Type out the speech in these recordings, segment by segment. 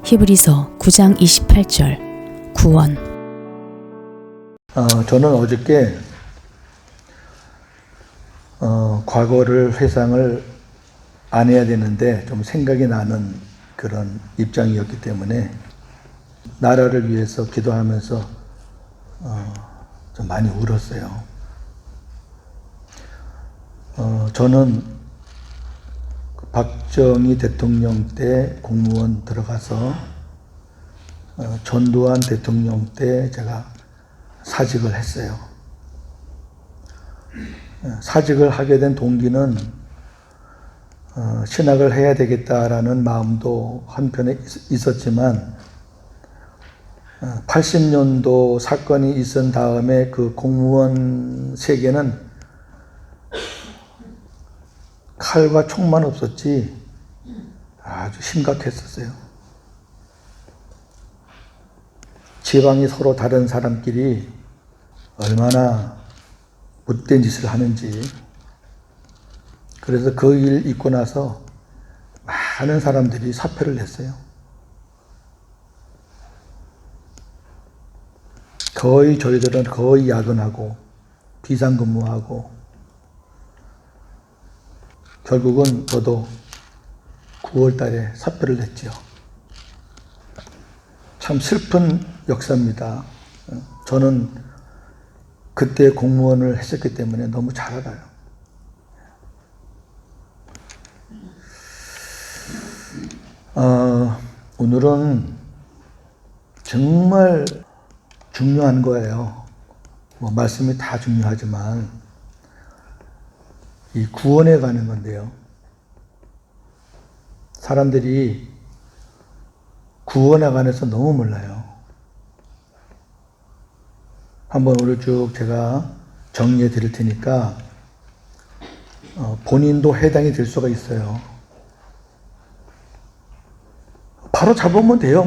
히브리서 9장 28절 구원. 저는 어저께 과거를 회상을 안 해야 되는데 좀 생각이 나는 그런 입장이었기 때문에 나라를 위해서 기도하면서 좀 많이 울었어요. 저는 박정희 대통령 때 공무원 들어가서 전두환 대통령 때 제가 사직을 했어요. 사직을 하게 된 동기는 신학을 해야 되겠다라는 마음도 한편에 있었지만 80년도 사건이 있은 다음에 그 공무원 세계는 칼과 총만 없었지 아주 심각했었어요. 지방이 서로 다른 사람끼리 얼마나 못된 짓을 하는지. 그래서 그 일 있고 나서 많은 사람들이 사표를 냈어요. 거의 저희들은 거의 야근하고 비상근무하고 결국은 저도 9월 달에 사표를 냈죠. 참 슬픈 역사입니다. 저는 그때 공무원을 했었기 때문에 너무 잘 알아요. 오늘은 정말 중요한 거예요. 말씀이 다 중요하지만 이 구원에 가는 건데요. 사람들이 구원에 관해서 너무 몰라요. 한번 오늘 쭉 제가 정리해 드릴 테니까 본인도 해당이 될 수가 있어요. 바로 잡으면 돼요.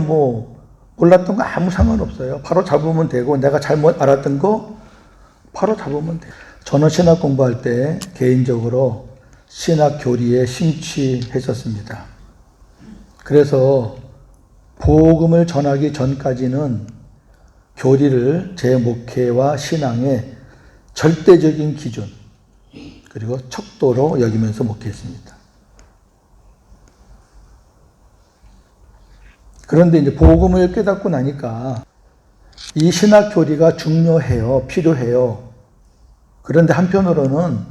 몰랐던 거 아무 상관없어요. 바로 잡으면 되고 내가 잘못 알았던 거 바로 잡으면 돼요. 저는 신학 공부할 때 개인적으로 신학 교리에 심취했었습니다. 그래서 복음을 전하기 전까지는 교리를 제 목회와 신앙의 절대적인 기준 그리고 척도로 여기면서 목회했습니다. 그런데 이제 복음을 깨닫고 나니까 이 신학 교리가 중요해요. 필요해요. 그런데 한편으로는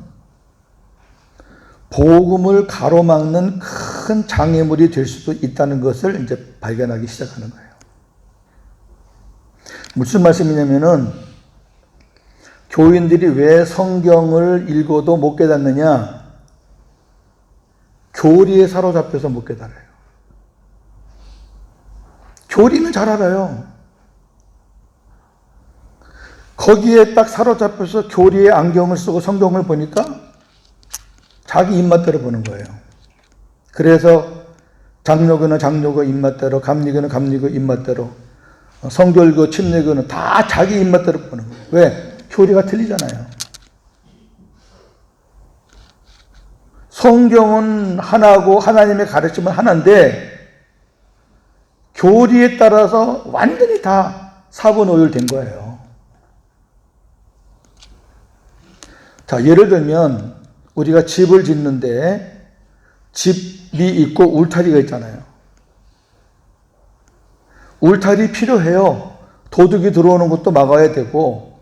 복음을 가로막는 큰 장애물이 될 수도 있다는 것을 이제 발견하기 시작하는 거예요. 무슨 말씀이냐면은 교인들이 왜 성경을 읽어도 못 깨닫느냐? 교리에 사로잡혀서 못 깨달아요. 교리는 잘 알아요. 거기에 딱 사로잡혀서 교리에 안경을 쓰고 성경을 보니까 자기 입맛대로 보는 거예요. 그래서 장로교는 장로교 입맛대로, 감리교는 감리교 입맛대로, 성결교, 침례교는 다 자기 입맛대로 보는 거예요. 왜? 교리가 틀리잖아요. 성경은 하나고 하나님의 가르침은 하나인데 교리에 따라서 완전히 다 사분오율된 거예요. 자, 예를 들면 우리가 집을 짓는데 집이 있고 울타리가 있잖아요. 울타리 필요해요. 도둑이 들어오는 것도 막아야 되고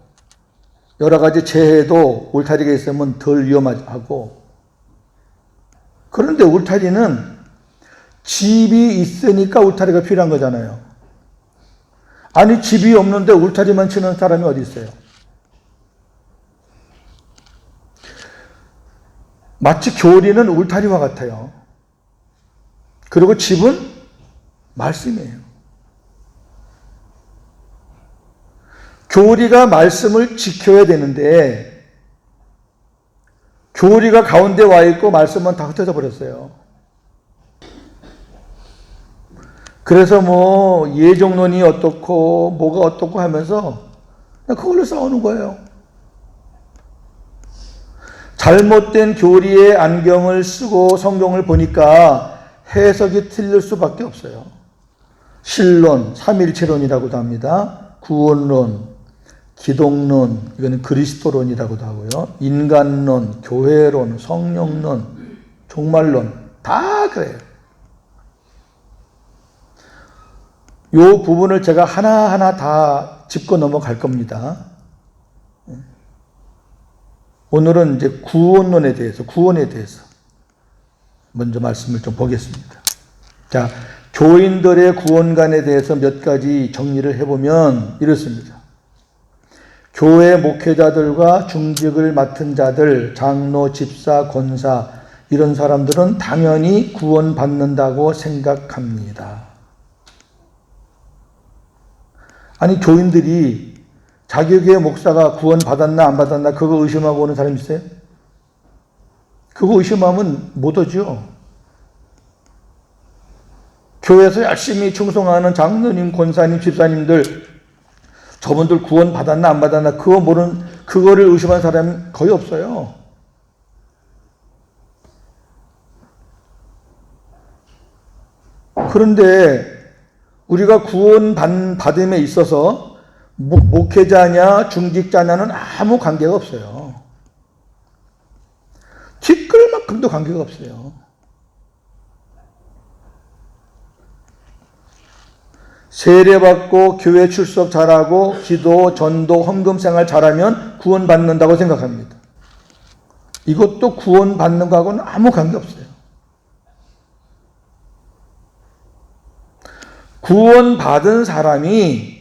여러 가지 재해도 울타리가 있으면 덜 위험하고. 그런데 울타리는 집이 있으니까 울타리가 필요한 거잖아요. 아니 집이 없는데 울타리만 치는 사람이 어디 있어요? 마치 교리는 울타리와 같아요. 그리고 집은 말씀이에요. 교리가 말씀을 지켜야 되는데 교리가 가운데 와 있고 말씀은 다 흩어져 버렸어요. 그래서 예정론이 어떻고 뭐가 어떻고 하면서 그걸로 싸우는 거예요. 잘못된 교리의 안경을 쓰고 성경을 보니까 해석이 틀릴 수밖에 없어요. 신론, 삼일체론이라고도 합니다. 구원론, 기독론, 이거는 그리스도론이라고도 하고요. 인간론, 교회론, 성령론, 종말론, 다 그래요. 이 부분을 제가 하나하나 다 짚고 넘어갈 겁니다. 오늘은 이제 구원론에 대해서, 구원에 대해서 먼저 말씀을 좀 보겠습니다. 자, 교인들의 구원관에 대해서 몇 가지 정리를 해보면 이렇습니다. 교회 목회자들과 중직을 맡은 자들, 장로, 집사, 권사, 이런 사람들은 당연히 구원받는다고 생각합니다. 아니, 교인들이 자기 교회 목사가 구원받았나 안 받았나 그거 의심하고 오는 사람 있어요? 그거 의심하면 못 오죠. 교회에서 열심히 충성하는 장로님, 권사님, 집사님들, 저분들 구원 받았나 안 받았나 그거를 의심하는 사람이 거의 없어요. 그런데 우리가 구원 받음에 있어서 목회자냐 중직자냐는 아무 관계가 없어요. 뒷글만큼도 관계가 없어요. 세례받고 교회 출석 잘하고 기도, 전도, 헌금 생활 잘하면 구원받는다고 생각합니다. 이것도 구원받는 거하고는 아무 관계없어요. 구원받은 사람이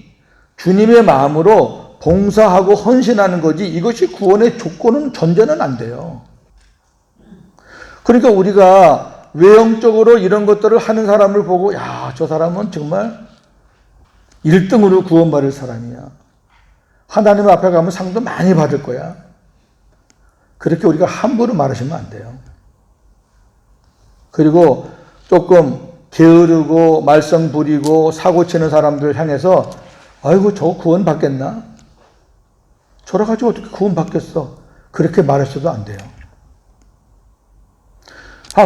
주님의 마음으로 봉사하고 헌신하는 거지 이것이 구원의 조건은 전제는 안 돼요. 그러니까 우리가 외형적으로 이런 것들을 하는 사람을 보고 야, 저 사람은 정말 1등으로 구원받을 사람이야. 하나님 앞에 가면 상도 많이 받을 거야. 그렇게 우리가 함부로 말하시면 안 돼요. 그리고 조금 게으르고 말썽 부리고 사고 치는 사람들 향해서 아이고 저거 구원 받겠나? 저러 가지고 어떻게 구원 받겠어? 그렇게 말해서도 안 돼요.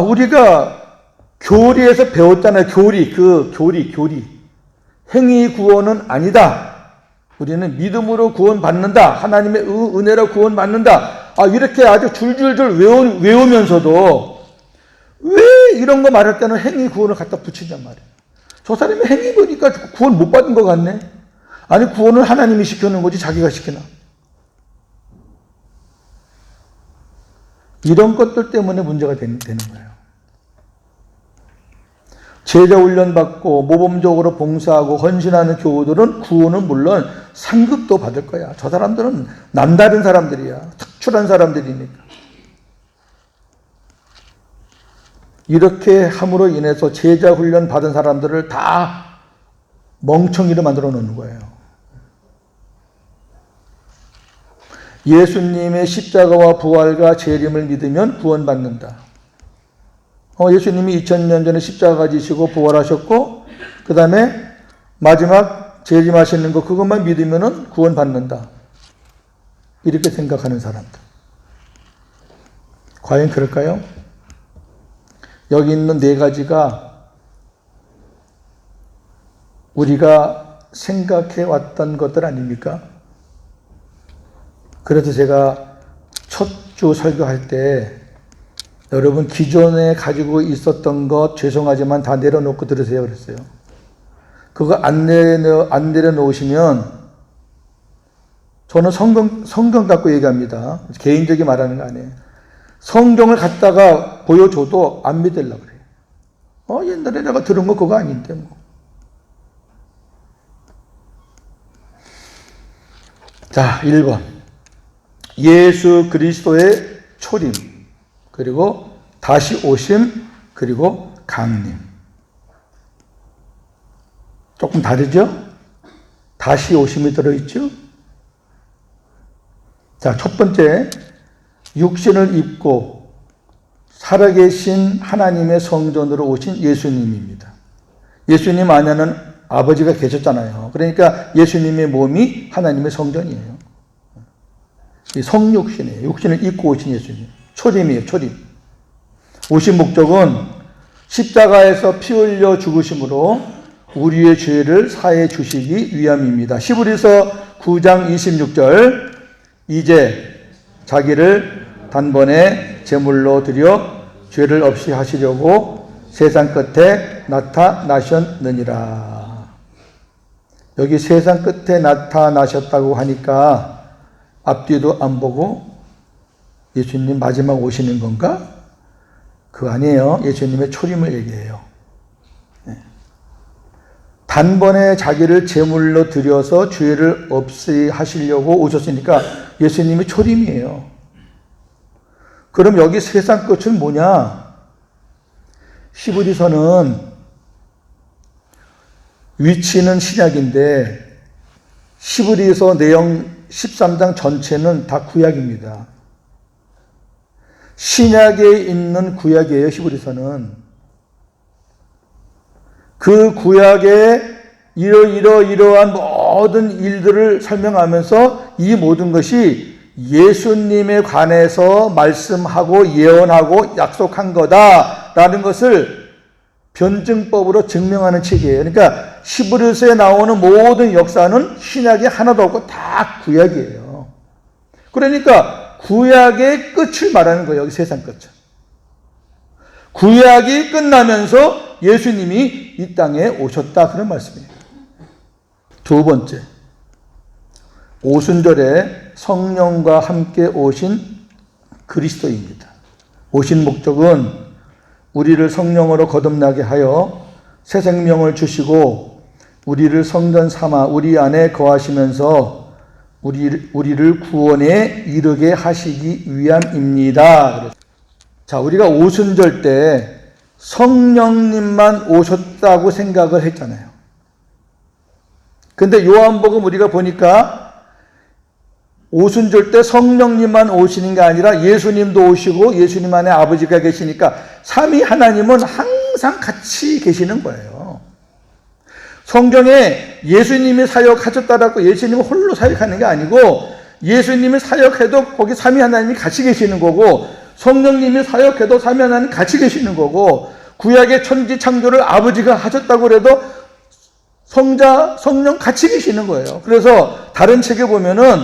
우리가 교리에서 배웠잖아요. 교리. 행위 구원은 아니다. 우리는 믿음으로 구원받는다. 하나님의 은혜로 구원받는다. 이렇게 아주 줄줄줄 외우면서도 왜 이런 거 말할 때는 행위 구원을 갖다 붙이냔 말이에요. 저 사람이 행위 보니까 구원 못 받은 것 같네. 아니 구원을 하나님이 시켜놓은 거지 자기가 시키나. 이런 것들 때문에 문제가 되는 거예요. 제자 훈련 받고 모범적으로 봉사하고 헌신하는 교우들은 구원은 물론 상급도 받을 거야. 저 사람들은 남다른 사람들이야. 특출한 사람들이니까. 이렇게 함으로 인해서 제자 훈련 받은 사람들을 다 멍청이로 만들어 놓는 거예요. 예수님의 십자가와 부활과 재림을 믿으면 구원받는다. 예수님이 2000년 전에 십자가 지시고 부활하셨고 그 다음에 마지막 재림하시는 거 그것만 믿으면 구원받는다. 이렇게 생각하는 사람들. 과연 그럴까요? 여기 있는 네 가지가 우리가 생각해 왔던 것들 아닙니까? 그래서 제가 첫 주 설교할 때 여러분 기존에 가지고 있었던 것 죄송하지만 다 내려놓고 들으세요 그랬어요. 그거 안 내려놓으시면 저는 성경 갖고 얘기합니다. 개인적인 말하는 거 아니에요. 성경을 갖다가 보여줘도 안 믿으려고 그래요. 옛날에 내가 들은 거 그거 아닌데 뭐. 자, 1번. 예수 그리스도의 초림, 그리고 다시 오심, 그리고 강림. 조금 다르죠? 다시 오심이 들어있죠? 자, 첫 번째, 육신을 입고 살아계신 하나님의 성전으로 오신 예수님입니다. 예수님 안에는 아버지가 계셨잖아요. 그러니까 예수님의 몸이 하나님의 성전이에요. 이 성육신이에요. 육신을 입고 오신 예수님. 초림이에요, 초림. 오신 목적은 십자가에서 피 흘려 죽으심으로 우리의 죄를 사해 주시기 위함입니다. 히브리서 9장 26절 이제 자기를 단번에 제물로 드려 죄를 없이 하시려고 세상 끝에 나타나셨느니라. 여기 세상 끝에 나타나셨다고 하니까 앞뒤도 안 보고 예수님 마지막 오시는 건가? 그거 아니에요. 예수님의 초림을 얘기해요. 단번에 자기를 제물로 드려서 죄를 없이 하시려고 오셨으니까 예수님이 초림이에요. 그럼 여기 세상 끝은 뭐냐? 히브리서는 위치는 신약인데 히브리서 내용 13장 전체는 다 구약입니다. 신약에 있는 구약이에요. 히브리서는. 그 구약에 이러한 모든 일들을 설명하면서 이 모든 것이 예수님에 관해서 말씀하고 예언하고 약속한 거다라는 것을 변증법으로 증명하는 책이에요. 그러니까 히브리서에 나오는 모든 역사는 신약에 하나도 없고 다 구약이에요. 그러니까 구약의 끝을 말하는 거예요. 여기 세상 끝을. 구약이 끝나면서 예수님이 이 땅에 오셨다 그런 말씀이에요. 두 번째, 오순절에 성령과 함께 오신 그리스도입니다. 오신 목적은 우리를 성령으로 거듭나게 하여 새 생명을 주시고 우리를 성전 삼아 우리 안에 거하시면서 우리를 구원에 이르게 하시기 위함입니다. 자, 우리가 오순절 때 성령님만 오셨다고 생각을 했잖아요. 근데 요한복음 우리가 보니까 오순절 때 성령님만 오시는 게 아니라 예수님도 오시고 예수님 안에 아버지가 계시니까 삼위 하나님은 항상 같이 계시는 거예요. 성경에 예수님이 사역하셨다라고 예수님은 홀로 사역하는 게 아니고 예수님이 사역해도 거기 삼위 하나님이 같이 계시는 거고 성령님이 사역해도 삼위 하나님 같이 계시는 거고 구약의 천지 창조를 아버지가 하셨다고 그래도 성자, 성령 같이 계시는 거예요. 그래서 다른 책에 보면은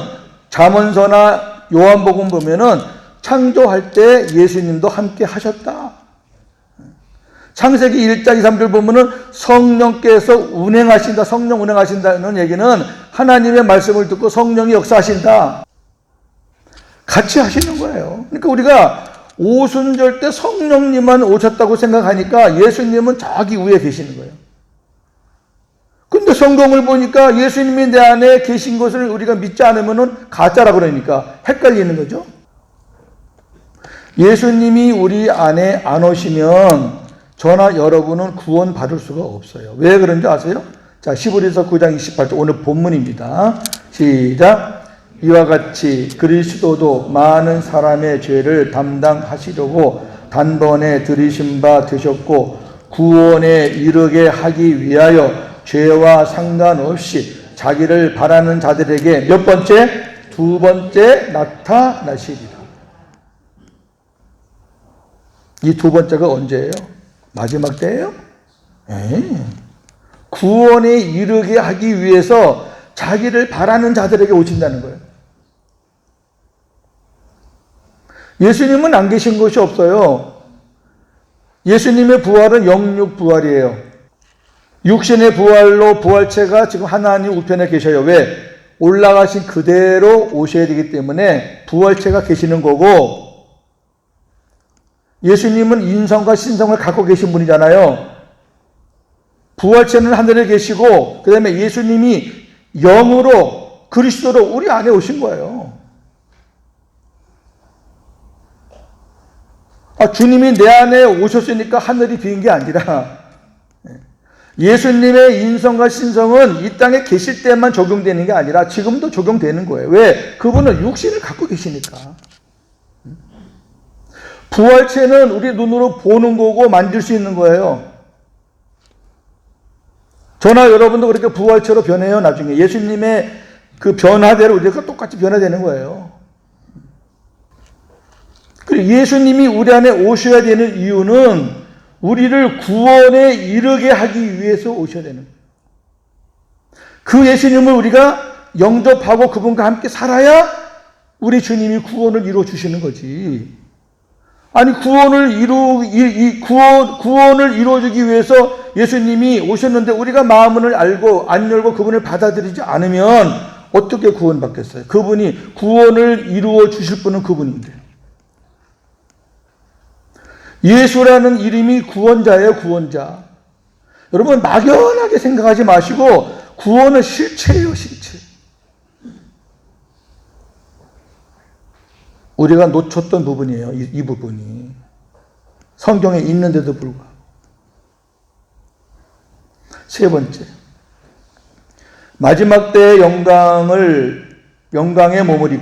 잠언서나 요한복음 보면은 창조할 때 예수님도 함께 하셨다. 창세기 1장 2, 3절 보면은 성령께서 운행하신다. 성령 운행하신다는 얘기는 하나님의 말씀을 듣고 성령이 역사하신다. 같이 하시는 거예요. 그러니까 우리가 오순절 때 성령님만 오셨다고 생각하니까 예수님은 저기 위에 계시는 거예요. 근데 성경을 보니까 예수님이 내 안에 계신 것을 우리가 믿지 않으면 가짜라 그러니까 헷갈리는 거죠. 예수님이 우리 안에 안 오시면 저나 여러분은 구원 받을 수가 없어요. 왜 그런지 아세요? 자, 히브리서 9장 28절 오늘 본문입니다. 시작. 이와 같이 그리스도도 많은 사람의 죄를 담당하시려고 단번에 들이신 바 되셨고 구원에 이르게 하기 위하여 죄와 상관없이 자기를 바라는 자들에게 몇 번째? 두 번째 나타나시리라. 이 두 번째가 언제예요? 마지막 때예요? 구원에 이르게 하기 위해서 자기를 바라는 자들에게 오신다는 거예요. 예수님은 안 계신 것이 없어요. 예수님의 부활은 영육 부활이에요. 육신의 부활로 부활체가 지금 하나님 우편에 계셔요. 왜? 올라가신 그대로 오셔야 되기 때문에 부활체가 계시는 거고 예수님은 인성과 신성을 갖고 계신 분이잖아요. 부활체는 하늘에 계시고 그 다음에 예수님이 영으로 그리스도로 우리 안에 오신 거예요. 주님이 내 안에 오셨으니까 하늘이 비인 게 아니라 예수님의 인성과 신성은 이 땅에 계실 때만 적용되는 게 아니라 지금도 적용되는 거예요. 왜? 그분은 육신을 갖고 계시니까. 부활체는 우리 눈으로 보는 거고 만질 수 있는 거예요. 저나 여러분도 그렇게 부활체로 변해요. 나중에 예수님의 그 변화대로 우리가 똑같이 변화되는 거예요. 그리고 예수님이 우리 안에 오셔야 되는 이유는 우리를 구원에 이르게 하기 위해서 오셔야 되는 거예요. 그 예수님을 우리가 영접하고 그분과 함께 살아야 우리 주님이 구원을 이루어 주시는 거지. 아니, 구원을 이루어주기 위해서 예수님이 오셨는데 우리가 마음을 알고 안 열고 그분을 받아들이지 않으면 어떻게 구원받겠어요? 그분이 구원을 이루어 주실 분은 그분인데. 예수라는 이름이 구원자예요, 구원자. 여러분, 막연하게 생각하지 마시고 구원은 실체예요, 실체. 우리가 놓쳤던 부분이에요, 이 부분이. 성경에 있는데도 불구하고. 세 번째, 마지막 때의 영광의 몸을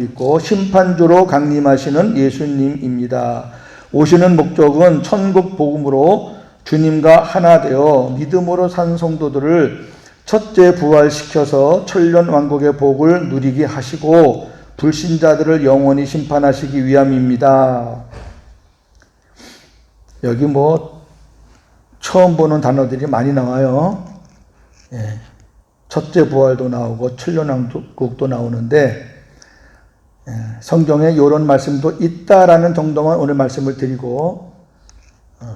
입고 심판주로 강림하시는 예수님입니다. 오시는 목적은 천국 복음으로 주님과 하나 되어 믿음으로 산 성도들을 첫째 부활시켜서 천년 왕국의 복을 누리게 하시고 불신자들을 영원히 심판하시기 위함입니다. 여기 처음 보는 단어들이 많이 나와요. 예. 첫째 부활도 나오고 천년왕국도 나오는데, 성경에 이런 말씀도 있다라는 정도만 오늘 말씀을 드리고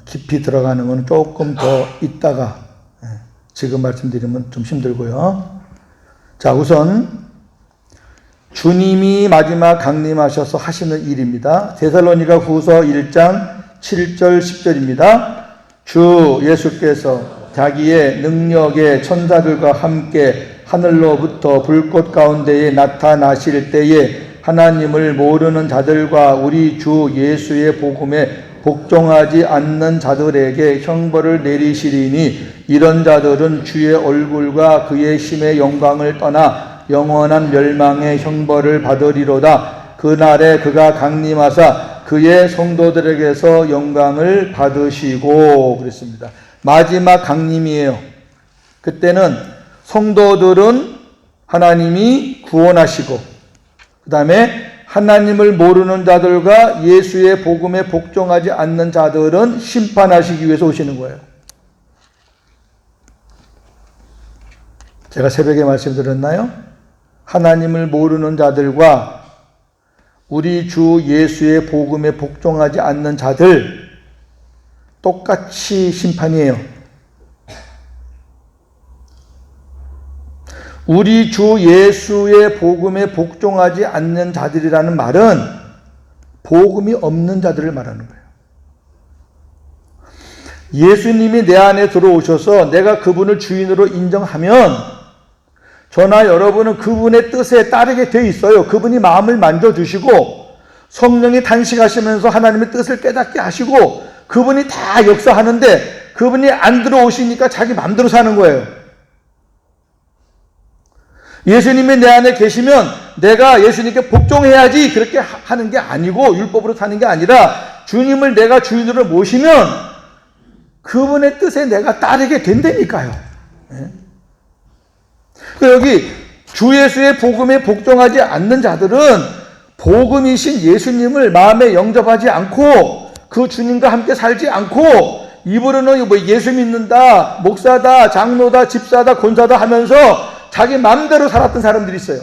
깊이 들어가는 건 조금 더 있다가 지금 말씀드리면 좀 힘들고요. 자, 우선 주님이 마지막 강림하셔서 하시는 일입니다. 데살로니가 후서 1장 7절 10절입니다. 주 예수께서 자기의 능력의 천사들과 함께 하늘로부터 불꽃 가운데에 나타나실 때에 하나님을 모르는 자들과 우리 주 예수의 복음에 복종하지 않는 자들에게 형벌을 내리시리니 이런 자들은 주의 얼굴과 그의 심의 영광을 떠나 영원한 멸망의 형벌을 받으리로다. 그날에 그가 강림하사 그의 성도들에게서 영광을 받으시고 그랬습니다. 마지막 강림이에요. 그때는 성도들은 하나님이 구원하시고 그 다음에 하나님을 모르는 자들과 예수의 복음에 복종하지 않는 자들은 심판하시기 위해서 오시는 거예요. 제가 새벽에 말씀드렸나요? 하나님을 모르는 자들과 우리 주 예수의 복음에 복종하지 않는 자들 똑같이 심판이에요. 우리 주 예수의 복음에 복종하지 않는 자들이라는 말은 복음이 없는 자들을 말하는 거예요. 예수님이 내 안에 들어오셔서 내가 그분을 주인으로 인정하면 저나 여러분은 그분의 뜻에 따르게 돼 있어요. 그분이 마음을 만져주시고 성령이 탄식하시면서 하나님의 뜻을 깨닫게 하시고 그분이 다 역사하는데 그분이 안 들어오시니까 자기 마음대로 사는 거예요. 예수님이 내 안에 계시면 내가 예수님께 복종해야지 그렇게 하는 게 아니고 율법으로 사는 게 아니라 주님을 내가 주인으로 모시면 그분의 뜻에 내가 따르게 된다니까요. 여기 주 예수의 복음에 복종하지 않는 자들은 복음이신 예수님을 마음에 영접하지 않고 그 주님과 함께 살지 않고 입으로는 예수 믿는다, 목사다, 장로다, 집사다, 권사다 하면서 자기 마음대로 살았던 사람들이 있어요.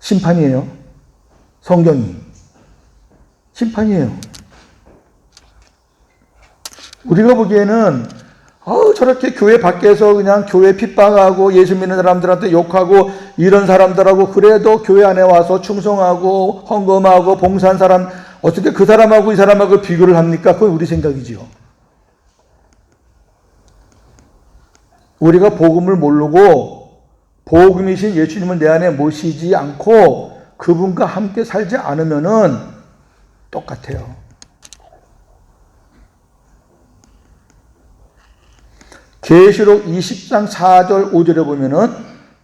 심판이에요. 성경이. 심판이에요. 우리가 보기에는 저렇게 교회 밖에서 그냥 교회 핍박하고 예수 믿는 사람들한테 욕하고 이런 사람들하고 그래도 교회 안에 와서 충성하고 헌금하고 봉사한 사람 어떻게 그 사람하고 이 사람하고 비교를 합니까? 그건 우리 생각이지요. 우리가 복음을 모르고 복음이신 예수님을 내 안에 모시지 않고 그분과 함께 살지 않으면은 똑같아요. 계시록 20장 4절 5절에 보면은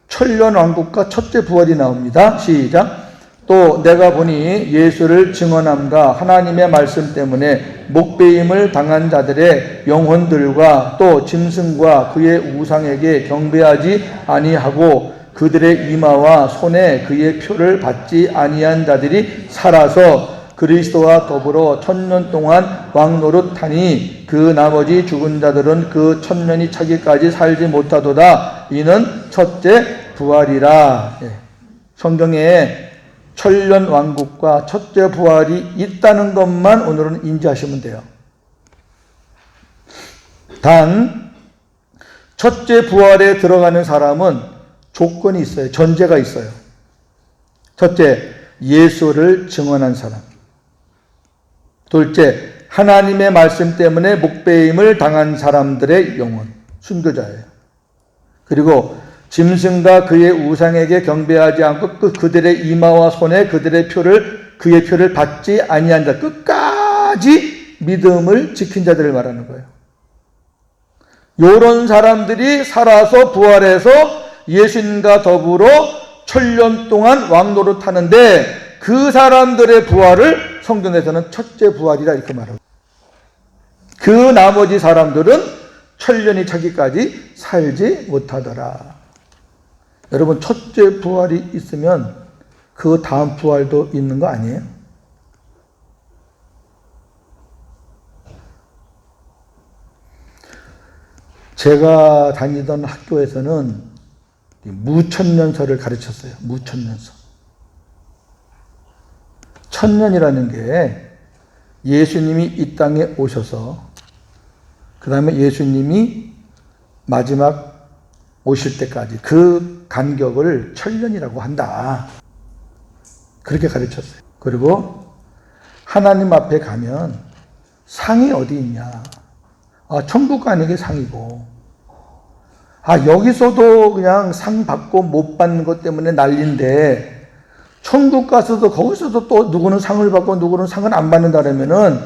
천년왕국과 첫째 부활이 나옵니다. 시작. 또 내가 보니 예수를 증언함과 하나님의 말씀 때문에 목배임을 당한 자들의 영혼들과 또 짐승과 그의 우상에게 경배하지 아니하고 그들의 이마와 손에 그의 표를 받지 아니한 자들이 살아서 그리스도와 더불어 1000년 동안 왕노릇하니 그 나머지 죽은 자들은 그 1000년이 차기까지 살지 못하도다. 이는 첫째 부활이라. 성경에 천년 왕국과 첫째 부활이 있다는 것만 오늘은 인지하시면 돼요. 단 첫째 부활에 들어가는 사람은 조건이 있어요. 전제가 있어요. 첫째, 예수를 증언한 사람. 둘째, 하나님의 말씀 때문에 목배임을 당한 사람들의 영혼, 순교자예요. 그리고 짐승과 그의 우상에게 경배하지 않고 그들의 이마와 손에 그의 표를 받지 아니한 자, 끝까지 믿음을 지킨 자들을 말하는 거예요. 이런 사람들이 살아서 부활해서 예수님과 더불어 1000년 동안 왕노릇 하는데 그 사람들의 부활을 성경에서는 첫째 부활이라 이렇게 말하고, 그 나머지 사람들은 1000년이 차기까지 살지 못하더라. 여러분, 첫째 부활이 있으면 그 다음 부활도 있는 거 아니에요? 제가 다니던 학교에서는 무천년설을 가르쳤어요. 무천년설. 천년이라는 게 예수님이 이 땅에 오셔서 그 다음에 예수님이 마지막 오실 때까지 그 간격을 천년이라고 한다. 그렇게 가르쳤어요. 그리고 하나님 앞에 가면 상이 어디 있냐. 천국 가는 게 상이고, 여기서도 그냥 상 받고 못 받는 것 때문에 난리인데, 천국 가서도 거기서도 또 누구는 상을 받고 누구는 상을 안 받는다 그러면은,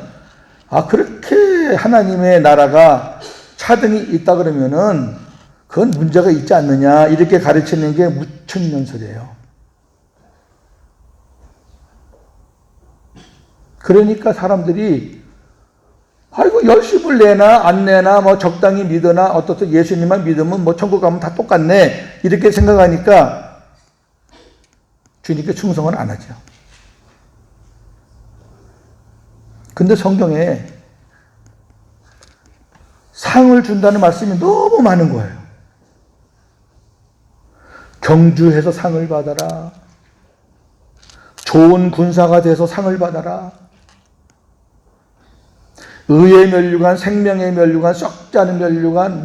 그렇게 하나님의 나라가 차등이 있다 그러면은, 그건 문제가 있지 않느냐, 이렇게 가르치는 게 무천년설이에요. 그러니까 사람들이 열심을 내나 안 내나 적당히 믿으나 어떻든 예수님만 믿으면 천국 가면 다 똑같네, 이렇게 생각하니까 주님께 충성은 안 하죠. 근데 성경에 상을 준다는 말씀이 너무 많은 거예요. 경주해서 상을 받아라. 좋은 군사가 돼서 상을 받아라. 의의 면류관, 생명의 면류관, 썩지 않은 면류관,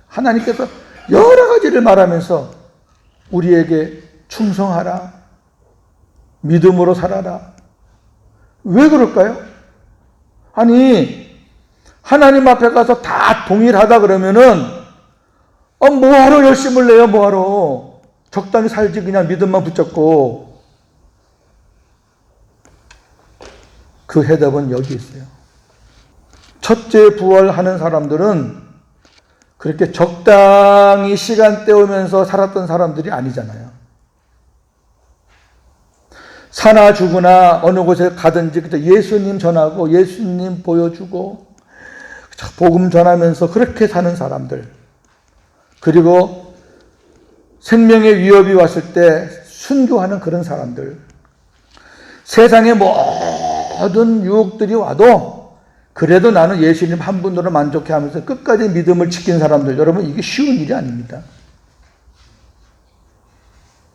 하나님께서 여러 가지를 말하면서 우리에게 충성하라. 믿음으로 살아라. 왜 그럴까요? 하나님 앞에 가서 다 동일하다 그러면은, 뭐하러 열심을 내요, 뭐하러. 적당히 살지, 그냥 믿음만 붙잡고. 그 해답은 여기 있어요. 첫째 부활하는 사람들은 그렇게 적당히 시간 때우면서 살았던 사람들이 아니잖아요. 사나 죽으나 어느 곳에 가든지 예수님 전하고 예수님 보여주고 복음 전하면서 그렇게 사는 사람들, 그리고 생명의 위협이 왔을 때 순교하는 그런 사람들, 세상의 모든 유혹들이 와도 그래도 나는 예수님 한 분으로 만족해 하면서 끝까지 믿음을 지킨 사람들, 여러분, 이게 쉬운 일이 아닙니다.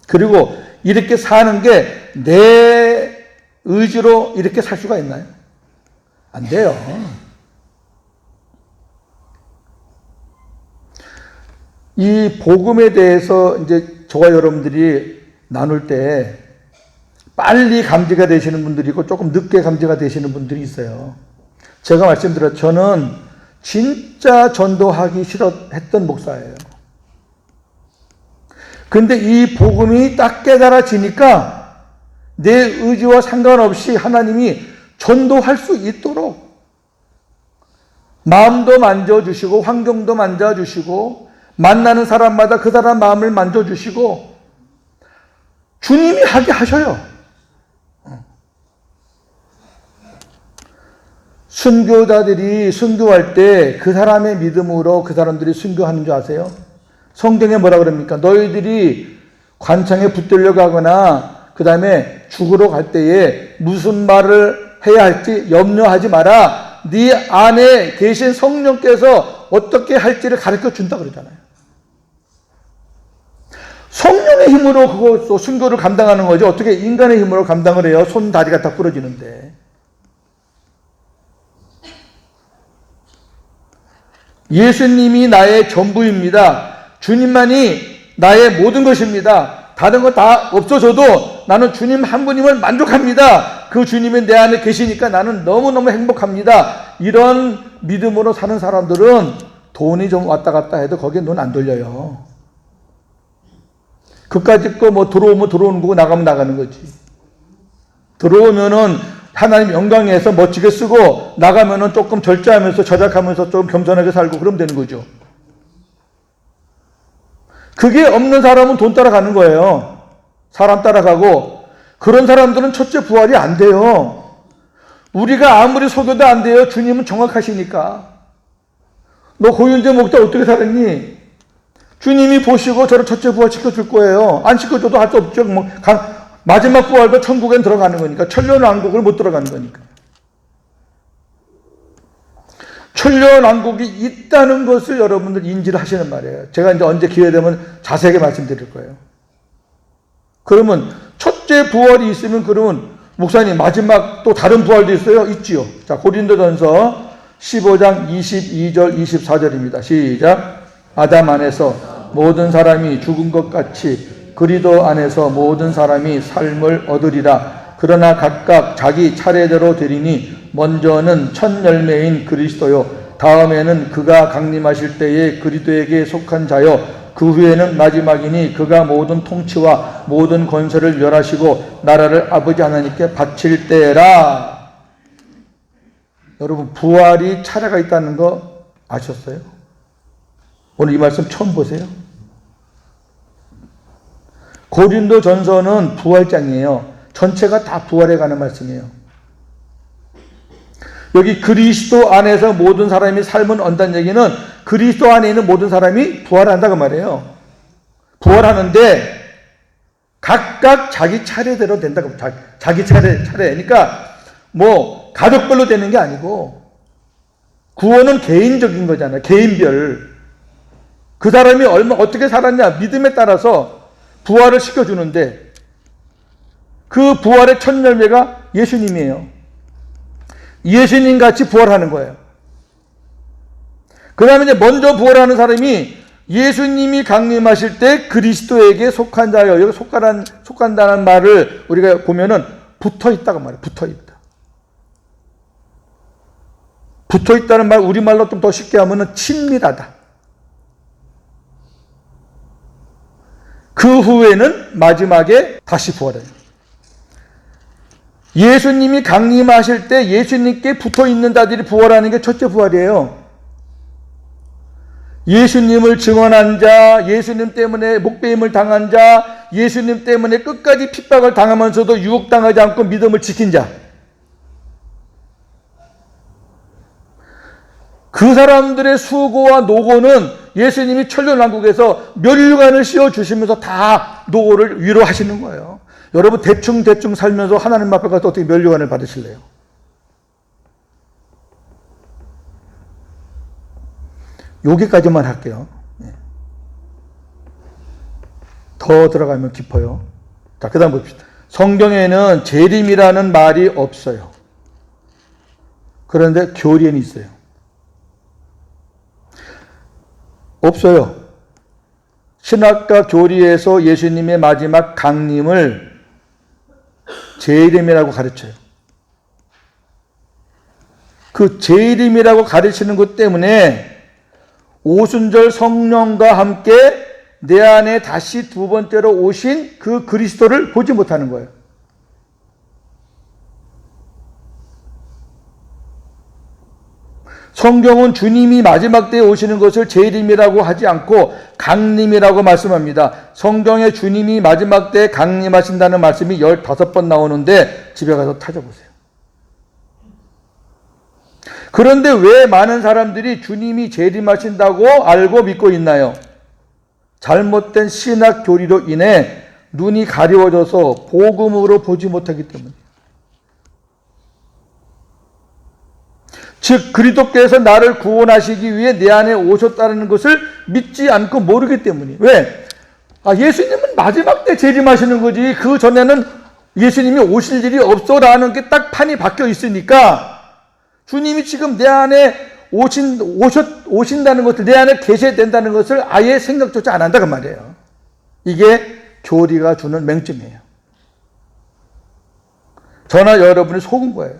그리고 이렇게 사는 게 내 의지로 이렇게 살 수가 있나요? 안 돼요. 이 복음에 대해서 이제 저와 여러분들이 나눌 때 빨리 감지가 되시는 분들이 있고 조금 늦게 감지가 되시는 분들이 있어요. 제가 말씀드렸죠. 저는 진짜 전도하기 싫어했던 목사예요. 근데 이 복음이 딱 깨달아지니까 내 의지와 상관없이 하나님이 전도할 수 있도록 마음도 만져주시고 환경도 만져주시고 만나는 사람마다 그 사람 마음을 만져주시고 주님이 하게 하셔요. 순교자들이 순교할 때 그 사람의 믿음으로 그 사람들이 순교하는 줄 아세요? 성경에 뭐라 그럽니까? 너희들이 관창에 붙들려 가거나 그 다음에 죽으러 갈 때에 무슨 말을 해야 할지 염려하지 마라. 네 안에 계신 성령께서 어떻게 할지를 가르쳐 준다 그러잖아요. 성령의 힘으로 그거 순교를 감당하는 거지 어떻게 인간의 힘으로 감당을 해요? 손 다리가 다 부러지는데. 예수님이 나의 전부입니다. 주님만이 나의 모든 것입니다. 다른 거 다 없어져도 나는 주님 한 분님을 만족합니다. 그 주님이 내 안에 계시니까 나는 너무너무 행복합니다. 이런 믿음으로 사는 사람들은 돈이 좀 왔다 갔다 해도 거기에 눈 안 돌려요. 그까짓 거 뭐 들어오면 들어오는 거고 나가면 나가는 거지. 들어오면은 하나님 영광에서 멋지게 쓰고 나가면은 조금 절제하면서 저작하면서 좀 겸손하게 살고 그러면 되는 거죠. 그게 없는 사람은 돈 따라가는 거예요. 사람 따라가고. 그런 사람들은 첫째 부활이 안 돼요. 우리가 아무리 속여도 안 돼요. 주님은 정확하시니까. 너 고윤재 목자 어떻게 살았니? 주님이 보시고 저를 첫째 부활 시켜줄 거예요. 안 시켜줘도 할 수 없죠. 마지막 부활도 천국엔 들어가는 거니까. 천년왕국을 못 들어가는 거니까. 천년왕국이 있다는 것을 여러분들 인지를 하시는 말이에요. 제가 이제 언제 기회 되면 자세하게 말씀드릴 거예요. 그러면 첫째 부활이 있으면 그러면 목사님 마지막 또 다른 부활도 있어요? 있지요. 자, 고린도전서 15장 22절 24절입니다. 시작. 아담 안에서 모든 사람이 죽은 것 같이 그리스도 안에서 모든 사람이 삶을 얻으리라. 그러나 각각 자기 차례대로 되리니 먼저는 첫 열매인 그리스도요 다음에는 그가 강림하실 때에 그리스도에게 속한 자요 그 후에는 마지막이니 그가 모든 통치와 모든 권세를 멸하시고 나라를 아버지 하나님께 바칠 때라. 여러분 부활이 차례가 있다는 거 아셨어요? 오늘 이 말씀 처음 보세요. 고린도전서는 부활장이에요. 전체가 다 부활에 관한 말씀이에요. 여기 그리스도 안에서 모든 사람이 삶을 얻는다는 얘기는 그리스도 안에 있는 모든 사람이 부활한다고 말해요. 부활하는데 각각 자기 차례대로 된다고. 자기 차례. 그러니까 뭐 가족별로 되는 게 아니고 구원은 개인적인 거잖아요. 개인별. 그 사람이 어떻게 살았냐 믿음에 따라서 부활을 시켜주는데 그 부활의 첫 열매가 예수님이에요. 예수님 같이 부활하는 거예요. 그 다음에 이제 먼저 부활하는 사람이 예수님이 강림하실 때 그리스도에게 속한 자요. 여기 속한다는 말을 우리가 보면은 붙어 있다고 말해요. 붙어 있다. 붙어 있다는 말 우리말로 좀 더 쉽게 하면은 친밀하다. 그 후에는 마지막에 다시 부활해요. 예수님이 강림하실 때 예수님께 붙어 있는 자들이 부활하는 게 첫째 부활이에요. 예수님을 증언한 자, 예수님 때문에 목배임을 당한 자, 예수님 때문에 끝까지 핍박을 당하면서도 유혹당하지 않고 믿음을 지킨 자. 그 사람들의 수고와 노고는 예수님이 천년왕국에서 멸류관을 씌워주시면서 다 노고를 위로하시는 거예요. 여러분 대충 살면서 하나님 앞에 가서 어떻게 멸류관을 받으실래요? 여기까지만 할게요. 더 들어가면 깊어요. 자, 그 다음 봅시다. 성경에는 재림이라는 말이 없어요. 그런데 교리에는 있어요. 없어요. 신학과 교리에서 예수님의 마지막 강림을 재림이라고 가르쳐요. 그 재림이라고 가르치는 것 때문에 오순절 성령과 함께 내 안에 다시 두 번째로 오신 그 그리스도를 보지 못하는 거예요. 성경은 주님이 마지막 때에 오시는 것을 재림이라고 하지 않고 강림이라고 말씀합니다. 성경에 주님이 마지막 때에 강림하신다는 말씀이 15번 나오는데 집에 가서 찾아보세요. 그런데 왜 많은 사람들이 주님이 재림하신다고 알고 믿고 있나요? 잘못된 신학 교리로 인해 눈이 가려워져서 복음으로 보지 못하기 때문이에요. 즉 그리스도께서 나를 구원하시기 위해 내 안에 오셨다는 것을 믿지 않고 모르기 때문이에요. 왜? 예수님은 마지막 때 재림하시는 거지. 그 전에는 예수님이 오실 일이 없어라는 게 딱 판이 박혀 있으니까 주님이 지금 내 안에 오신다는 것을, 내 안에 계셔된다는 것을 아예 생각조차 안 한다 그 말이에요. 이게 교리가 주는 맹점이에요. 저나 여러분이 속은 거예요.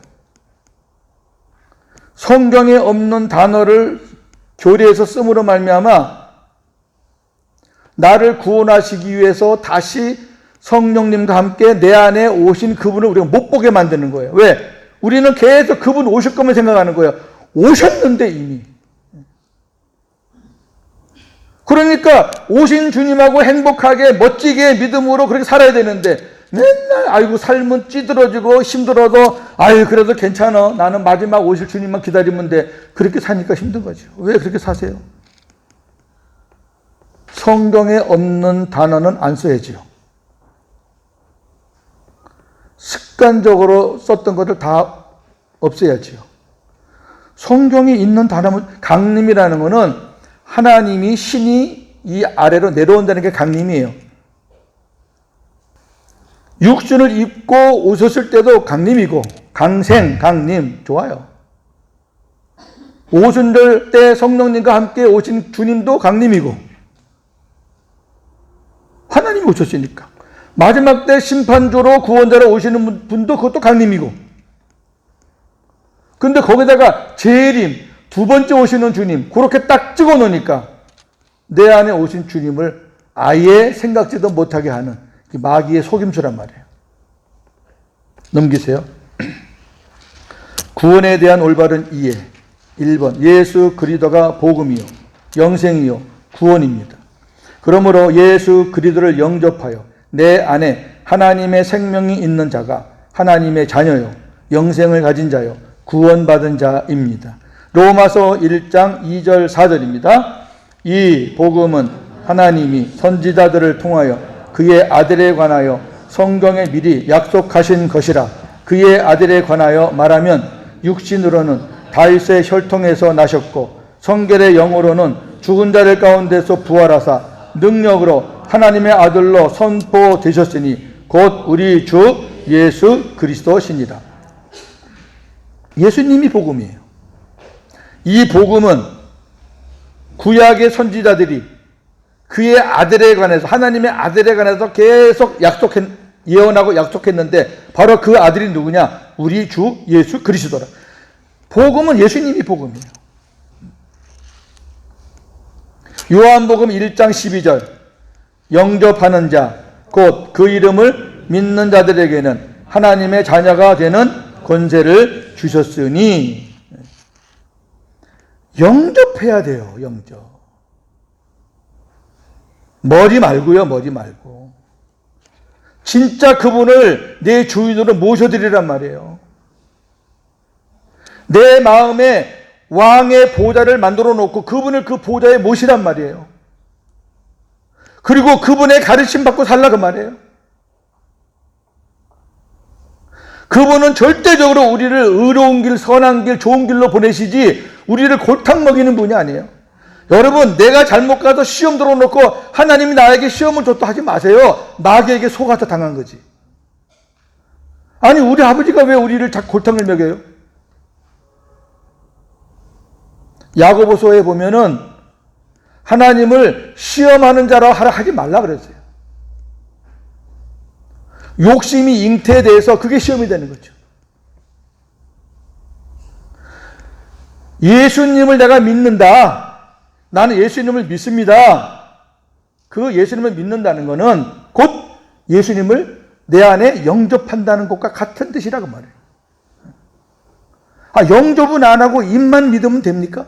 성경에 없는 단어를 교리에서 씀으로 말미암아 나를 구원하시기 위해서 다시 성령님과 함께 내 안에 오신 그분을 우리가 못 보게 만드는 거예요. 왜? 우리는 계속 그분 오실 것만 생각하는 거예요. 오셨는데 이미. 그러니까 오신 주님하고 행복하게 멋지게 믿음으로 그렇게 살아야 되는데 맨날 삶은 찌들어지고 힘들어도 그래도 괜찮아. 나는 마지막 오실 주님만 기다리면 돼. 그렇게 사니까 힘든 거죠. 왜 그렇게 사세요? 성경에 없는 단어는 안 써야지요. 습관적으로 썼던 것을 다 없애야지요. 성경에 있는 단어는 강림이라는 것은 하나님이 신이 이 아래로 내려온다는 게 강림이에요. 육신을 입고 오셨을 때도 강림이고 강생, 강림 좋아요. 오순절 때 성령님과 함께 오신 주님도 강림이고 하나님이 오셨으니까 마지막 때 심판조로 구원자로 오시는 분도 그것도 강림이고 근데 거기다가 재림, 두 번째 오시는 주님 그렇게 딱 찍어 놓으니까 내 안에 오신 주님을 아예 생각지도 못하게 하는 마귀의 속임수란 말이에요. 넘기세요. 구원에 대한 올바른 이해. 1번 예수 그리스도가 복음이요 영생이요 구원입니다. 그러므로 예수 그리스도를 영접하여 내 안에 하나님의 생명이 있는 자가 하나님의 자녀요 영생을 가진 자요 구원받은 자입니다. 로마서 1장 2절 4절입니다. 이 복음은 하나님이 선지자들을 통하여 그의 아들에 관하여 성경에 미리 약속하신 것이라. 그의 아들에 관하여 말하면 육신으로는 다윗의 혈통에서 나셨고 성결의 영으로는 죽은 자들 가운데서 부활하사 능력으로 하나님의 아들로 선포되셨으니 곧 우리 주 예수 그리스도시니라. 예수님이 복음이에요. 이 복음은 구약의 선지자들이 그의 아들에 관해서 하나님의 아들에 관해서 계속 예언하고 약속했는데 바로 그 아들이 누구냐? 우리 주 예수 그리스도라. 복음은 예수님이 복음이에요. 요한복음 1장 12절 영접하는 자 곧 그 이름을 믿는 자들에게는 하나님의 자녀가 되는 권세를 주셨으니 영접해야 돼요. 영접. 머리 말고요. 머리 말고. 진짜 그분을 내 주인으로 모셔드리란 말이에요. 내 마음에 왕의 보좌를 만들어 놓고 그분을 그 보좌에 모시란 말이에요. 그리고 그분의 가르침 받고 살라 그 말이에요. 그분은 절대적으로 우리를 의로운 길, 선한 길, 좋은 길로 보내시지 우리를 골탕 먹이는 분이 아니에요. 여러분, 내가 잘못 가서 시험 들어놓고 하나님이 나에게 시험을 줬다 하지 마세요. 마귀에게 속아서 당한 거지. 아니, 우리 아버지가 왜 우리를 자꾸 골탕을 먹여요? 야고보서에 보면은 하나님을 시험하는 자라 하지 말라 그랬어요. 욕심이 잉태돼서 그게 시험이 되는 거죠. 예수님을 내가 믿는다. 나는 예수님을 믿습니다. 그 예수님을 믿는다는 것은 곧 예수님을 내 안에 영접한다는 것과 같은 뜻이라고 말해요. 영접은 안 하고 입만 믿으면 됩니까?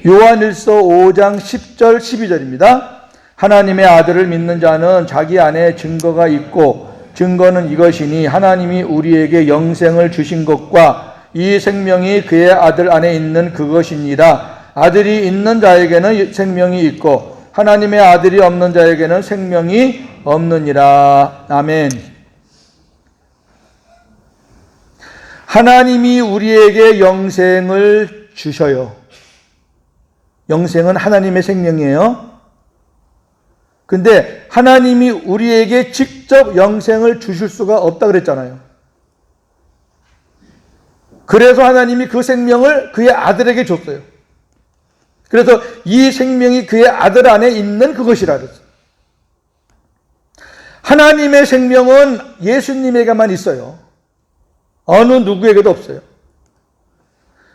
요한일서 5장 10절 12절입니다. 하나님의 아들을 믿는 자는 자기 안에 증거가 있고 증거는 이것이니 하나님이 우리에게 영생을 주신 것과 이 생명이 그의 아들 안에 있는 그것이니라. 아들이 있는 자에게는 생명이 있고 하나님의 아들이 없는 자에게는 생명이 없느니라. 아멘. 하나님이 우리에게 영생을 주셔요. 영생은 하나님의 생명이에요. 근데 하나님이 우리에게 직접 영생을 주실 수가 없다 그랬잖아요. 그래서 하나님이 그 생명을 그의 아들에게 줬어요. 그래서 이 생명이 그의 아들 안에 있는 그것이라 그랬어요. 하나님의 생명은 예수님에게만 있어요. 어느 누구에게도 없어요.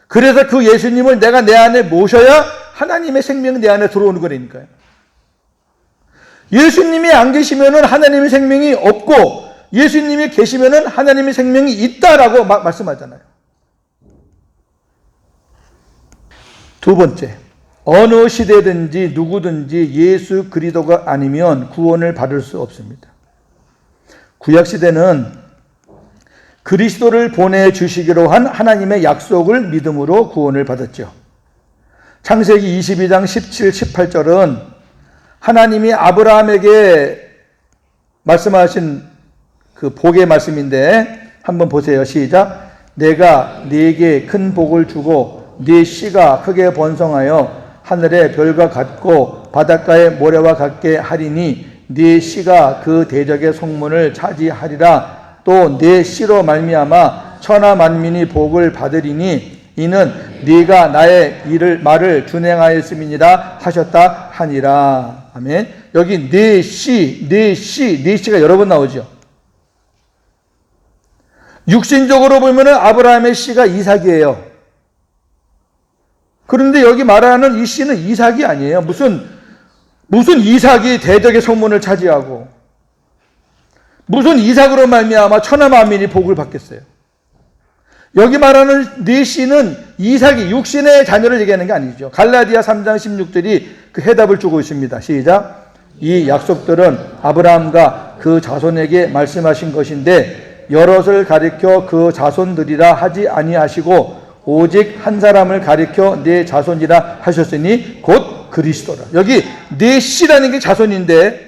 그래서 그 예수님을 내가 내 안에 모셔야 하나님의 생명이 내 안에 들어오는 거라니까요. 예수님이 안 계시면은 하나님의 생명이 없고, 예수님이 계시면은 하나님의 생명이 있다라고 말씀하잖아요. 두 번째, 어느 시대든지 누구든지 예수 그리스도가 아니면 구원을 받을 수 없습니다. 구약 시대는 그리스도를 보내주시기로 한 하나님의 약속을 믿음으로 구원을 받았죠. 창세기 22장 17, 18절은 하나님이 아브라함에게 말씀하신 그 복의 말씀인데 한번 보세요. 시작. 내가 네게 큰 복을 주고 네 씨가 크게 번성하여 하늘의 별과 같고 바닷가의 모래와 같게 하리니 네 씨가 그 대적의 성문을 차지하리라. 또 네 씨로 말미암아 천하 만민이 복을 받으리니 이는 네가 나의 말을 준행하였음이니라 하셨다 하니라. 아멘. 여기 네 씨가 여러 번 나오죠. 육신적으로 보면은 아브라함의 씨가 이삭이에요. 그런데 여기 말하는 이 씨는 이삭이 아니에요. 무슨 이삭이 대적의 성문을 차지하고 무슨 이삭으로 말미암아 천하 만민이 복을 받겠어요. 여기 말하는 네 씨는 이삭이 육신의 자녀를 얘기하는 게 아니죠. 갈라디아 3장 16절이 그 해답을 주고 있습니다. 시작. 이 약속들은 아브라함과 그 자손에게 말씀하신 것인데 여럿을 가리켜 그 자손들이라 하지 아니하시고 오직 한 사람을 가리켜 네 자손이라 하셨으니 곧 그리스도라. 여기 네 씨라는 게 자손인데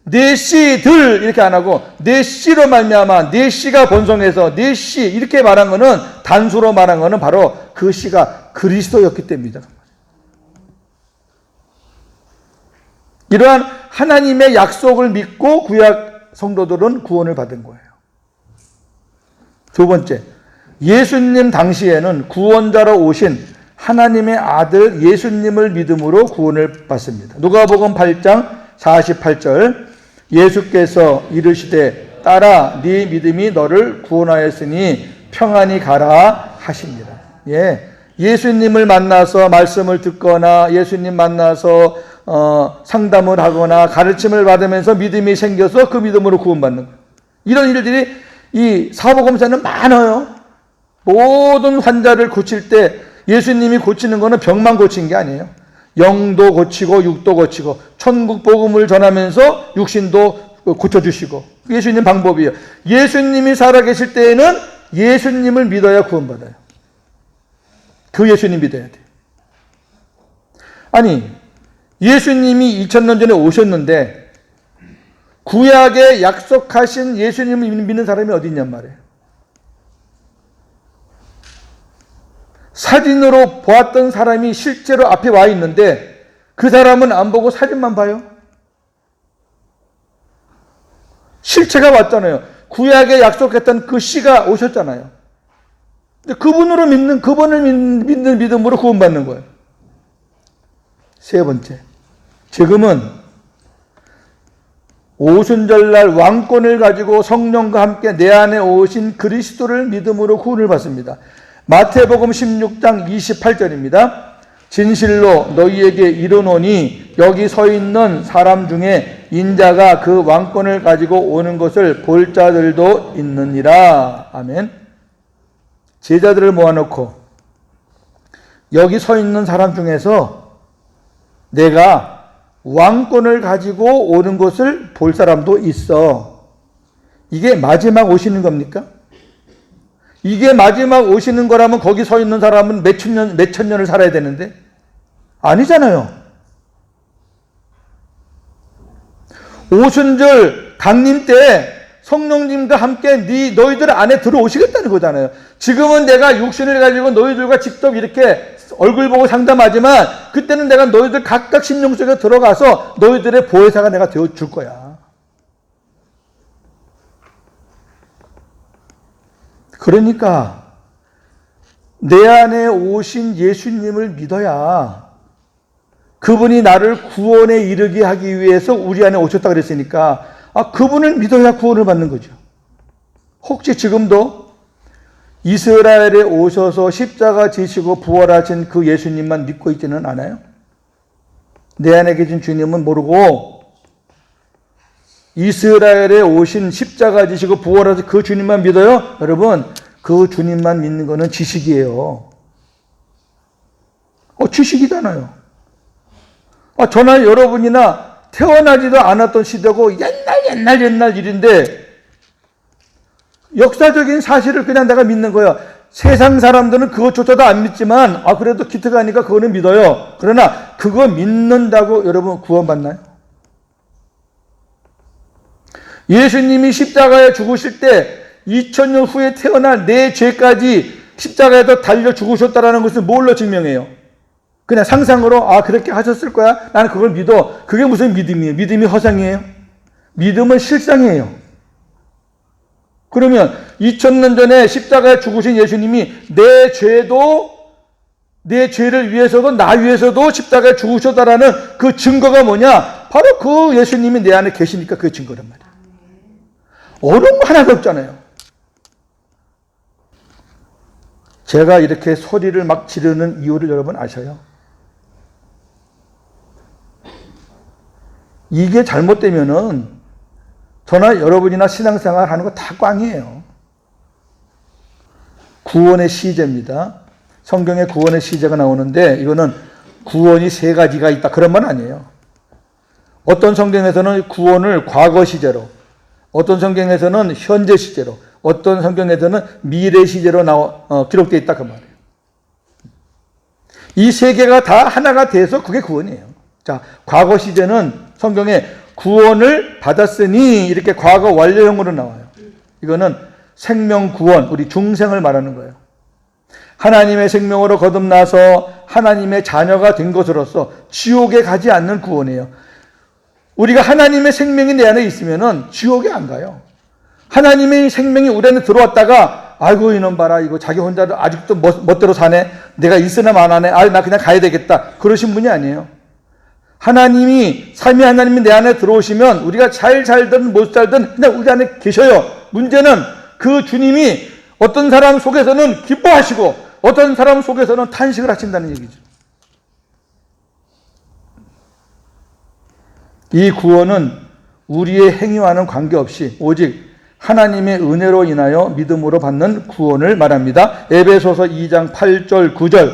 네 씨들 이렇게 안 하고 네 씨로 말미암아 네 씨가 번성해서 네 씨 이렇게 말한 거는 단수로 말한 거는 바로 그 씨가 그리스도였기 때문이다. 이러한 하나님의 약속을 믿고 구약 성도들은 구원을 받은 거예요. 두 번째, 예수님 당시에는 구원자로 오신 하나님의 아들 예수님을 믿음으로 구원을 받습니다. 누가복음 8장 48절 예수께서 이르시되 딸아 네 믿음이 너를 구원하였으니 평안히 가라 하십니다. 예수님을 만나서 말씀을 듣거나 예수님 만나서 상담을 하거나 가르침을 받으면서 믿음이 생겨서 그 믿음으로 구원받는 거예요. 이런 일들이 이 사복음서에는 많아요. 모든 환자를 고칠 때 예수님이 고치는 거는 병만 고친 게 아니에요. 영도 고치고 육도 고치고 천국 복음을 전하면서 육신도 고쳐주시고 예수님 방법이에요. 예수님이 살아계실 때에는 예수님을 믿어야 구원받아요. 그 예수님 믿어야 돼요. 아니 예수님이 2000년 전에 오셨는데 구약에 약속하신 예수님을 믿는 사람이 어디 있냔 말이에요. 사진으로 보았던 사람이 실제로 앞에 와 있는데 그 사람은 안 보고 사진만 봐요. 실체가 왔잖아요. 구약에 약속했던 그 씨가 오셨잖아요. 근데 그분을 믿는 믿음으로 구원받는 거예요. 세 번째, 지금은 오순절날 왕권을 가지고 성령과 함께 내 안에 오신 그리스도를 믿음으로 구원을 받습니다. 마태복음 16장 28절입니다. 진실로 너희에게 이르노니 여기 서 있는 사람 중에 인자가 그 왕권을 가지고 오는 것을 볼 자들도 있느니라. 아멘. 제자들을 모아놓고 여기 서 있는 사람 중에서 내가 왕권을 가지고 오는 것을 볼 사람도 있어. 이게 마지막 오시는 겁니까? 이게 마지막 오시는 거라면 거기 서 있는 사람은 몇천 년을 살아야 되는데 아니잖아요. 오순절 강림 때 성령님과 함께 너희들 안에 들어오시겠다는 거잖아요. 지금은 내가 육신을 가지고 너희들과 직접 이렇게 얼굴 보고 상담하지만 그때는 내가 너희들 각각 심령 속에 들어가서 너희들의 보혜사가 내가 되어줄 거야. 그러니까 내 안에 오신 예수님을 믿어야 그분이 나를 구원에 이르게 하기 위해서 우리 안에 오셨다 그랬으니까 그분을 믿어야 구원을 받는 거죠. 혹시 지금도 이스라엘에 오셔서 십자가 지시고 부활하신 그 예수님만 믿고 있지는 않아요? 내 안에 계신 주님은 모르고 이스라엘에 오신 십자가 지시고 부활하신 그 주님만 믿어요? 여러분, 그 주님만 믿는 거는 지식이에요. 지식이잖아요. 저나 여러분이나 태어나지도 않았던 시대고 옛날 일인데 역사적인 사실을 그냥 내가 믿는 거야. 세상 사람들은 그것조차도 안 믿지만 그래도 기특하니까 그거는 믿어요. 그러나 그거 믿는다고 여러분 구원받나요? 예수님이 십자가에 죽으실 때 2000년 후에 태어날 내 죄까지 십자가에서 달려 죽으셨다는 것은 뭘로 증명해요? 그냥 상상으로 그렇게 하셨을 거야? 나는 그걸 믿어. 그게 무슨 믿음이에요? 믿음이 허상이에요? 믿음은 실상이에요. 그러면 2000년 전에 십자가에 죽으신 예수님이 내 죄를 위해서도 나 위해서도 십자가에 죽으셨다라는 그 증거가 뭐냐? 바로 그 예수님이 내 안에 계시니까 그 증거란 말이에요. 어려운 거 하나도 없잖아요. 제가 이렇게 소리를 막 지르는 이유를 여러분 아셔요? 이게 잘못되면은 저나 여러분이나 신앙생활 하는 거 다 꽝이에요. 구원의 시제입니다. 성경에 구원의 시제가 나오는데 이거는 구원이 세 가지가 있다 그런 말 아니에요. 어떤 성경에서는 구원을 과거 시제로, 어떤 성경에서는 현재 시제로, 어떤 성경에서는 미래 시제로 기록되어 있다 그 말이에요. 이 세 개가 다 하나가 돼서 그게 구원이에요. 자, 과거 시제는 성경에 구원을 받았으니 이렇게 과거 완료형으로 나와요. 이거는 생명 구원, 우리 중생을 말하는 거예요. 하나님의 생명으로 거듭나서 하나님의 자녀가 된 것으로서 지옥에 가지 않는 구원이에요. 우리가 하나님의 생명이 내 안에 있으면은 지옥에 안 가요. 하나님의 생명이 우리 안에 들어왔다가 아이고 이놈 봐라 이거 자기 혼자 아직도 멋대로 사네. 내가 있으나 마나네. 나 그냥 가야 되겠다. 그러신 분이 아니에요. 하나님이 삼위 하나님이 내 안에 들어오시면 우리가 잘 살든 못 살든 그냥 우리 안에 계셔요. 문제는 그 주님이 어떤 사람 속에서는 기뻐하시고 어떤 사람 속에서는 탄식을 하신다는 얘기죠. 이 구원은 우리의 행위와는 관계없이 오직 하나님의 은혜로 인하여 믿음으로 받는 구원을 말합니다. 에베소서 2장 8절 9절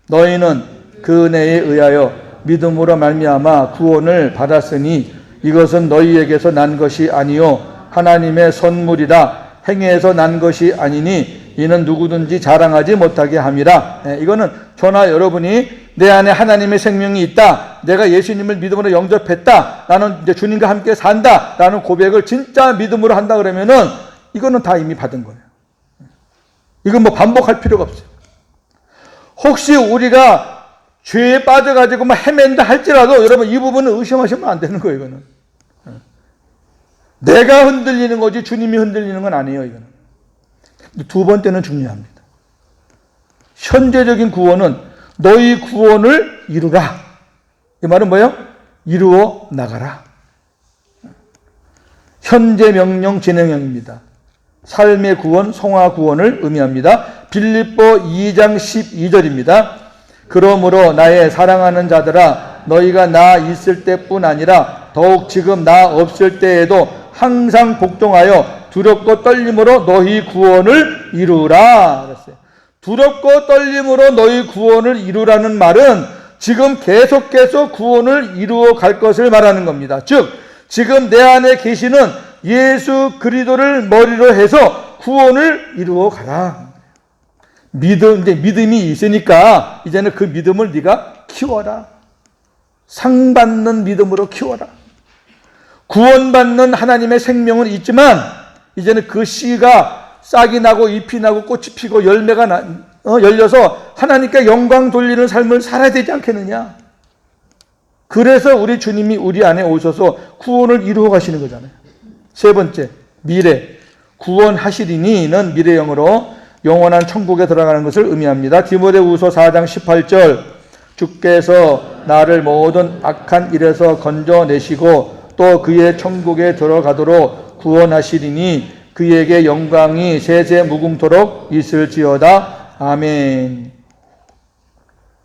너희는 그 은혜에 의하여 믿음으로 말미암아 구원을 받았으니 이것은 너희에게서 난 것이 아니요 하나님의 선물이라 행위에서 난 것이 아니니 이는 누구든지 자랑하지 못하게 함이라. 이거는 저나 여러분이 내 안에 하나님의 생명이 있다. 내가 예수님을 믿음으로 영접했다. 나는 이제 주님과 함께 산다. 라는 고백을 진짜 믿음으로 한다 그러면은 이거는 다 이미 받은 거예요. 이건 반복할 필요가 없어요. 혹시 우리가 죄에 빠져가지고 헤맨다 할지라도 여러분 이 부분은 의심하시면 안 되는 거예요. 이거는 내가 흔들리는 거지 주님이 흔들리는 건 아니에요. 이거는 두 번째는 중요합니다. 현재적인 구원은 너희 구원을 이루라. 이 말은 뭐예요? 이루어 나가라. 현재 명령 진행형입니다. 삶의 구원, 성화 구원을 의미합니다. 빌립보 2장 12절입니다. 그러므로 나의 사랑하는 자들아 너희가 나 있을 때뿐 아니라 더욱 지금 나 없을 때에도 항상 복종하여 두렵고 떨림으로 너희 구원을 이루라 그랬어요. 두렵고 떨림으로 너희 구원을 이루라는 말은 지금 계속해서 구원을 이루어 갈 것을 말하는 겁니다. 즉 지금 내 안에 계시는 예수 그리스도를 머리로 해서 구원을 이루어 가라. 믿음이 있으니까 이제는 그 믿음을 네가 키워라. 상받는 믿음으로 키워라. 구원받는 하나님의 생명은 있지만 이제는 그 씨가 싹이 나고 잎이 나고 꽃이 피고 열매가 열려서 하나님께 영광 돌리는 삶을 살아야 되지 않겠느냐. 그래서 우리 주님이 우리 안에 오셔서 구원을 이루어 가시는 거잖아요. 세 번째, 미래. 구원하시리니는 미래형으로 영원한 천국에 들어가는 것을 의미합니다. 디모데후서 4장 18절, 주께서 나를 모든 악한 일에서 건져내시고 또 그의 천국에 들어가도록 구원하시리니 그에게 영광이 세세 무궁토록 있을지어다. 아멘.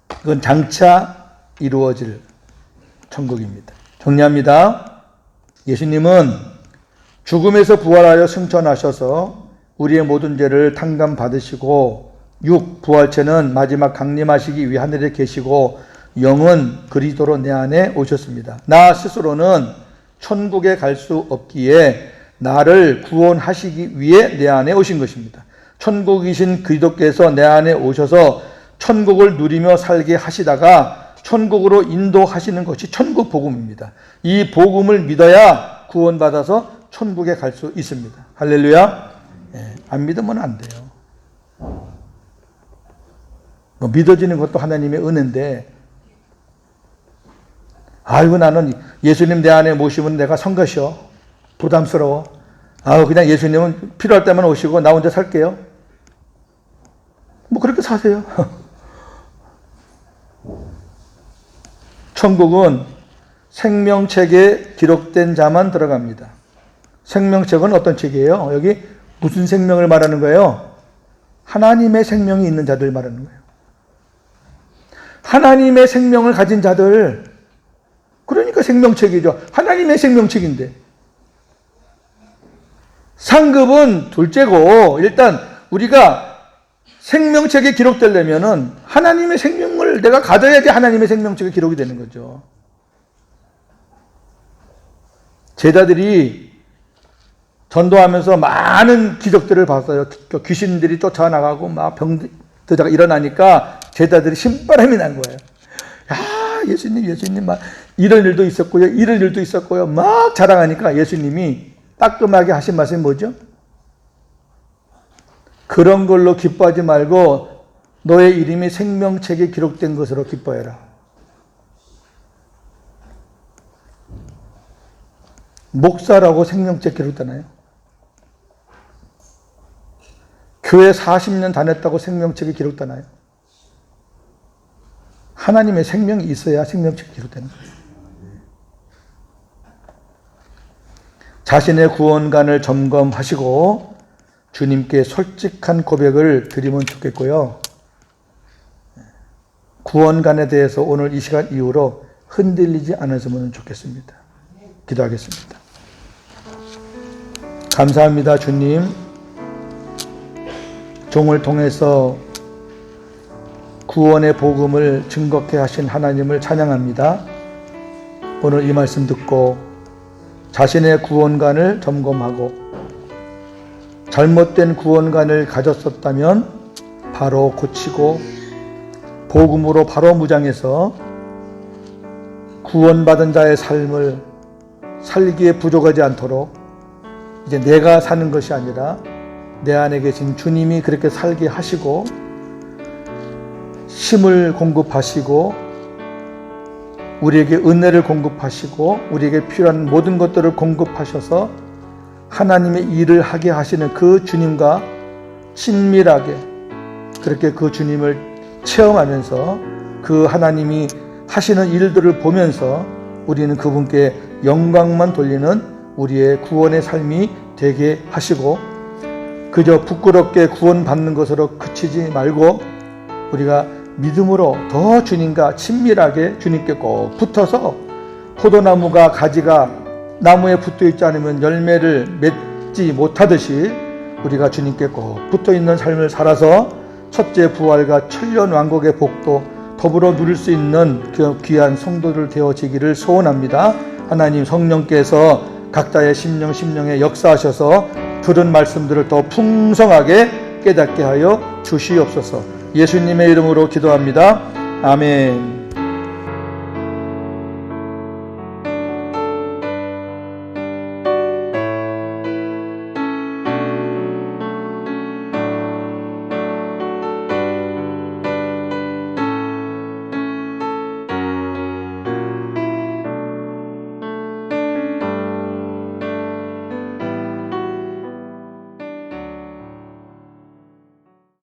그건 장차 이루어질 천국입니다. 정리합니다. 예수님은 죽음에서 부활하여 승천하셔서 우리의 모든 죄를 탕감받으시고 부활체는 마지막 강림하시기 위해 하늘에 계시고 영은 그리스도로 내 안에 오셨습니다. 나 스스로는 천국에 갈 수 없기에 나를 구원하시기 위해 내 안에 오신 것입니다. 천국이신 그리스도께서 내 안에 오셔서 천국을 누리며 살게 하시다가 천국으로 인도하시는 것이 천국 복음입니다. 이 복음을 믿어야 구원받아서 천국에 갈 수 있습니다. 할렐루야. 안 믿으면 안 돼요. 믿어지는 것도 하나님의 은혜인데, 아이고 나는 예수님 내 안에 모시면 내가 선 것이요, 부담스러워. 그냥 예수님은 필요할 때만 오시고 나 혼자 살게요. 그렇게 사세요. 천국은 생명책에 기록된 자만 들어갑니다. 생명책은 어떤 책이에요? 여기 무슨 생명을 말하는 거예요? 하나님의 생명이 있는 자들 말하는 거예요. 하나님의 생명을 가진 자들, 그러니까 생명책이죠. 하나님의 생명책인데. 상급은 둘째고, 일단 우리가 생명책에 기록되려면은 하나님의 생명을 내가 가져야지 하나님의 생명책에 기록이 되는 거죠. 제자들이 전도하면서 많은 기적들을 봤어요. 귀신들이 쫓아나가고 막 병들다가 일어나니까 제자들이 신바람이 난 거예요. 야, 예수님 막 이런 일도 있었고요, 이런 일도 있었고요, 막 자랑하니까 예수님이 따끔하게 하신 말씀이 뭐죠? 그런 걸로 기뻐하지 말고 너의 이름이 생명책에 기록된 것으로 기뻐해라. 목사라고 생명책 기록되나요? 교회 40년 다녔다고 생명책에 기록되나요? 하나님의 생명이 있어야 생명책에 기록되는 거예요. 자신의 구원관을 점검하시고 주님께 솔직한 고백을 드리면 좋겠고요. 구원관에 대해서 오늘 이 시간 이후로 흔들리지 않았으면 좋겠습니다. 기도하겠습니다. 감사합니다, 주님. 종을 통해서 구원의 복음을 증거케 하신 하나님을 찬양합니다. 오늘 이 말씀 듣고 자신의 구원관을 점검하고 잘못된 구원관을 가졌었다면 바로 고치고 복음으로 바로 무장해서 구원받은 자의 삶을 살기에 부족하지 않도록 이제 내가 사는 것이 아니라 내 안에 계신 주님이 그렇게 살게 하시고 힘을 공급하시고 우리에게 은혜를 공급하시고 우리에게 필요한 모든 것들을 공급하셔서 하나님의 일을 하게 하시는 그 주님과 친밀하게 그렇게 그 주님을 체험하면서 그 하나님이 하시는 일들을 보면서 우리는 그분께 영광만 돌리는 우리의 구원의 삶이 되게 하시고 그저 부끄럽게 구원받는 것으로 그치지 말고 우리가 믿음으로 더 주님과 친밀하게 주님께 꼭 붙어서 포도나무가 가지가 나무에 붙어 있지 않으면 열매를 맺지 못하듯이 우리가 주님께 꼭 붙어 있는 삶을 살아서 첫째 부활과 천년 왕국의 복도 더불어 누릴 수 있는 그 귀한 성도들 되어지기를 소원합니다. 하나님 성령께서 각자의 심령에 역사하셔서 들은 말씀들을 더 풍성하게 깨닫게 하여 주시옵소서. 예수님의 이름으로 기도합니다. 아멘.